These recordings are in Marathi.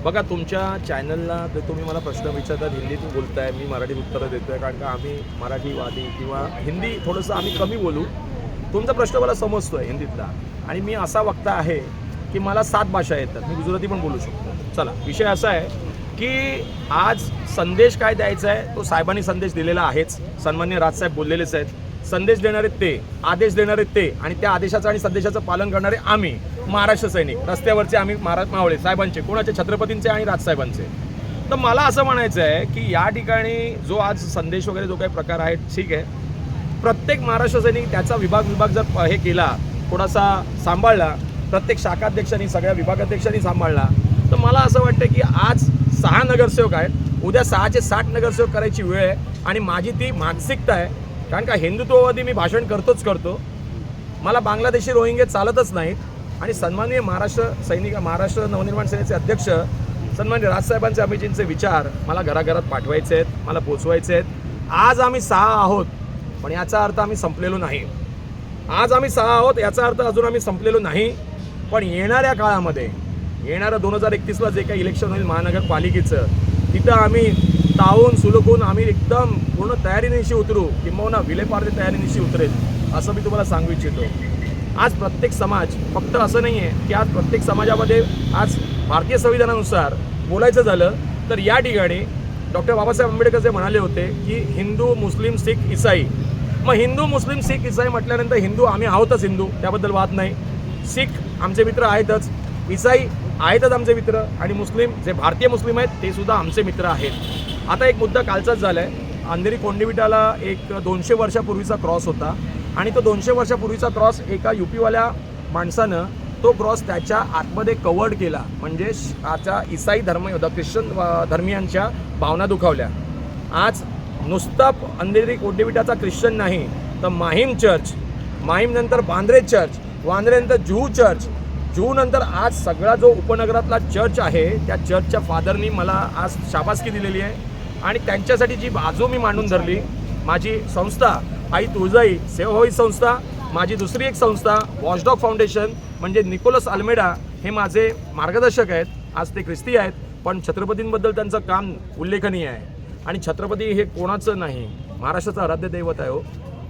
बघा, तुमच्या चॅनलला जर तुम्ही मला प्रश्न विचारतात, हिंदीतून बोलताय, मी मराठीत उत्तरं देतोय, कारण का आम्ही मराठीवादी किंवा हिंदी थोडंसं आम्ही कमी बोलू. तुमचा प्रश्न मला समजतोय हिंदीतला, आणि मी असा वक्ता आहे की मला 7 भाषा येतात, मी गुजराती पण बोलू शकतो. चला, विषय असा आहे की आज संदेश काय द्यायचा आहे तो साहेबांनी संदेश दिलेला आहेच. सन्माननीय राजसाहेब बोललेलेच आहेत. संदेश देणारे ते, आदेश देणारे ते, आणि त्या आदेशाचं आणि संदेशाचं पालन करणारे आम्ही महाराष्ट्र सैनिक, रस्त्यावरचे आम्ही मावळे साहेबांचे, कोणाचे, छत्रपतींचे आणि राजसाहेबांचे. तर मला असं म्हणायचं आहे की या ठिकाणी जो आज संदेश वगैरे जो काही प्रकार आहे, ठीक आहे, प्रत्येक महाराष्ट्र सैनिक त्याचा विभाग जर हे केला, थोडासा सांभाळला, प्रत्येक शाखाध्यक्षांनी, सगळ्या विभागाध्यक्षांनी सांभाळला, तर मला असं वाटतं की आज 6 नगरसेवक आहेत, उद्या 6चे 60 नगरसेवक करायची वेळ आहे. आणि माझी ती मानसिकता आहे, कारण का हिंदुत्ववादी मी भाषण करतो. मला बांगलादेशी रोहिंगे चालतच नाहीत. आणि सन्माननीय महाराष्ट्र नवनिर्माण सेनेचे अध्यक्ष सन्माननीय राजसाहेबांचे, अमितजींचे विचार मला घराघरात पाठवायचे आहेत, मला पोचवायचे आहेत. आज आम्ही 6 आहोत, पण याचा अर्थ आम्ही संपलेलो नाही. आज आम्ही 6 आहोत याचा अर्थ अजून आम्ही संपलेलो नाही. पण येणाऱ्या काळामध्ये, येणाऱ्या 2031ला जे काही इलेक्शन होईल महानगरपालिकेचं, तिथं आम्ही तावून सुलकून आम्ही एकदम पूर्ण तयारीनिशी उतरू, किंबहुना विलेपार्ले तयारीनिशी उतरेल, असं मी तुम्हाला सांगू इच्छितो. आज प्रत्येक समाज, फक्त असं नाही आहे की आज प्रत्येक समाजामध्ये आज भारतीय संविधानानुसार बोलायचं झालं तर या ठिकाणी डॉक्टर बाबासाहेब आंबेडकर जे म्हणाले होते की हिंदू, मुस्लिम, शीख, ईसाई. मग हिंदू, मुस्लिम, शीख, ईसाई म्हटल्यानंतर हिंदू आम्ही आहोतच, हिंदू, त्याबद्दल वाद नाही. शीख आमचे मित्र आहेतच, ईसाई आहेतच आमचे मित्र, आणि मुस्लिम जे भारतीय मुस्लिम आहेत ते सुद्धा आमचे मित्र आहेत. आता एक मुद्दा कालचाच झाला आहे. अंधेरी कोंडविटाला एक 200 वर्षापूर्वीचा क्रॉस होता, आणि तो 200 वर्षापूर्वीचा क्रॉस एका यूपीवाल्या माणसानं तो क्रॉस त्याच्या आतमध्ये कवर्ड केला, म्हणजे आता ईसाई ख्रिश्चन धर्मियांच्या भावना दुखावल्या. आज नुसता अंधेरी कोंडविटाचा ख्रिश्चन नाही, तर माहीम चर्च, माहीम नंतर बांद्रे चर्च, बांद्रेनंतर जुहू चर्च, जुहू नंतर आज सगळा जो उपनगरातला चर्च आहे, त्या चर्चच्या फादरनी मला आज शाबासकी दिलेली आहे. आणि त्यांच्यासाठी जी बाजू मी मांडून धरली, माझी संस्था आई तुळजाई सेवाभावी संस्था, माझी दुसरी एक संस्था वॉचडॉग फाउंडेशन, म्हणजे निकोलस अल्मेडा, हे माझे मार्गदर्शक आहेत. आज ते ख्रिस्ती आहेत, पण छत्रपतींबद्दल त्यांचं काम उल्लेखनीय आहे. आणि छत्रपती हे कोणाचं नाही, महाराष्ट्राचं आराध्य दैवत आहे. हो,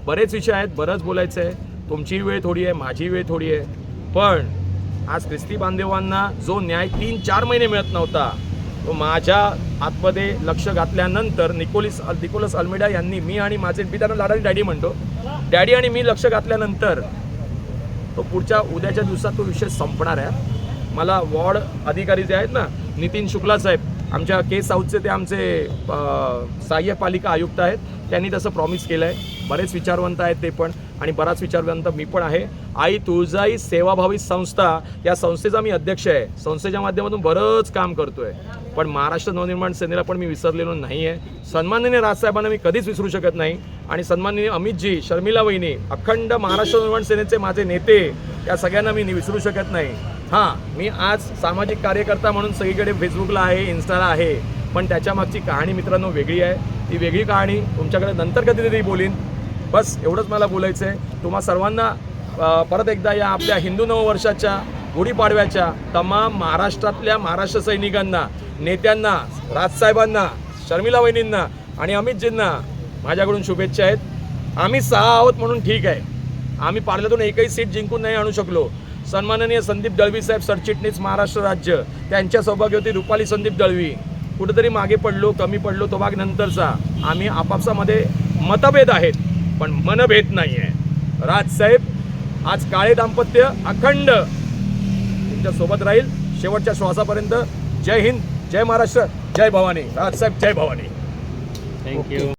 बरेच विषय आहेत, बरंच बोलायचं आहे. तुमची वेळ थोडी आहे, माझी वेळ थोडी आहे. पण आज ख्रिस्ती बांधवांना जो न्याय 3-4 महिने मिळत नव्हता, तो माझ्या आतमध्ये लक्ष घातल्यानंतर निकोलस अल्मेडा यांनी, मी आणि माझे, मी त्यांना लाडाने डॅडी म्हणतो, डॅडी आणि मी लक्ष घातल्यानंतर तो उद्याच्या दिवसात तो विषय संपणार आहे. मला वॉर्ड अधिकारी जे आहेत ना, नितीन शुक्ला साहेब, आमच्या केस साऊथचे, ते आमचे सहाय्यक पालिका आयुक्त आहेत, त्यांनी तसं प्रॉमिस केलं आहे. बरेच विचारवंत आहेत ते पण, आणि बराच विचारवंत मी पण आहे. आई तुळजाई सेवाभावी संस्था, या संस्थेचा मी अध्यक्ष आहे. संस्थेच्या माध्यमातून बरंच काम करतोय, पण महाराष्ट्र नवनिर्माण सेनेला पण मी विसरलेलो नाही आहे. सन्माननीय राजसाहेबांना मी कधीच विसरू शकत नाही. आणि सन्माननीय अमितजी, शर्मिला वहिनी, अखंड महाराष्ट्र नवनिर्माण सेनेचे माझे नेते, या सगळ्यांना मी विसरू शकत नाही. हां, मी आज सामाजिक कार्यकर्ता म्हणून सगळीकडे फेसबुकला आहे, इन्स्टाला आहे, पण त्याच्यामागची कहाणी मित्रांनो वेगळी आहे. ती वेगळी कहाणी तुमच्याकडे नंतर कधीतरी बोलीन. बस एवढंच मला बोलायचं आहे. तुम्हा सर्वांना परत एकदा या आपल्या हिंदू नववर्षाच्या, गुढीपाडव्याच्या तमाम महाराष्ट्रातल्या महाराष्ट्र सैनिकांना, नेत्यांना, राजसाहेबांना, शर्मिला वहिनींना आणि अमितजींना माझ्याकडून शुभेच्छा आहेत. आम्ही 6 आहोत म्हणून ठीक आहे, आम्ही पार्ल्यातून एकही सीट जिंकून नाही आणू शकलो. सन्माननीय संदीप दळवी साहेब, सरचिटणीस महाराष्ट्र राज्य, त्यांच्या सौभाग्यवती रुपाली संदीप दळवी, कुठेतरी मागे पडलो, कमी पडलो, तो भाग नंतरचा. आम्ही आपापसामध्ये मतभेद आहेत, पण मनभेद नाही आहे. राजसाहेब, आज काळे दाम्पत्य अखंड तुमच्या सोबत राहील शेवटच्या श्वासापर्यंत. जय हिंद, जय महाराष्ट्र, जय भवानी. राजसाहेब, जय भवानी. थँक्यू.